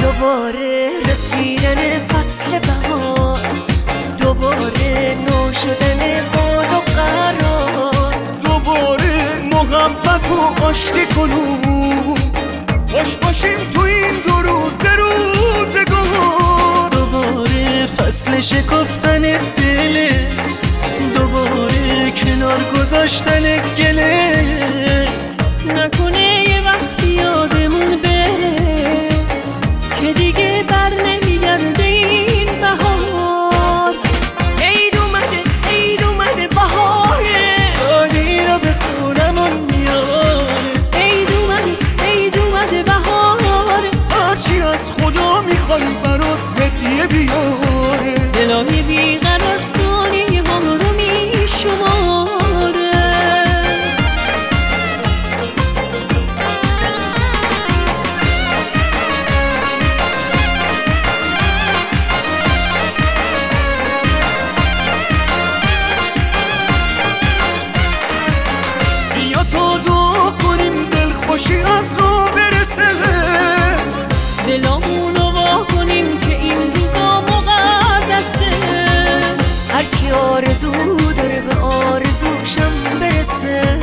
دوباره رسیدن فصل بهار، دوباره نو شدن قول و قرار، دوباره محبت و آشتی کنون، خوش باشیم تو این دو روزگار. دوباره فصل شکفتن دله، دوباره کنار گذاشتن گله. نکنه یه وقتی یادمون بره که دیگه بر نمیگرده این بهار. عید اومده بهاره، دادی را به خونمون میاره. عید اومده بهاره، هرچی از خدا میخوای برات هدیه بیاره. دلای بیقرار سانی ها رو میشماره. بیا تا دعا کنیم دلخوشی از رو برسه، دلامونو وا کنیم که این روزا مقدسه. هر کی آرزو داره به آرزوشم برسه.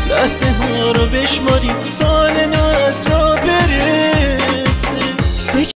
لحظه ها رو بشماریم سال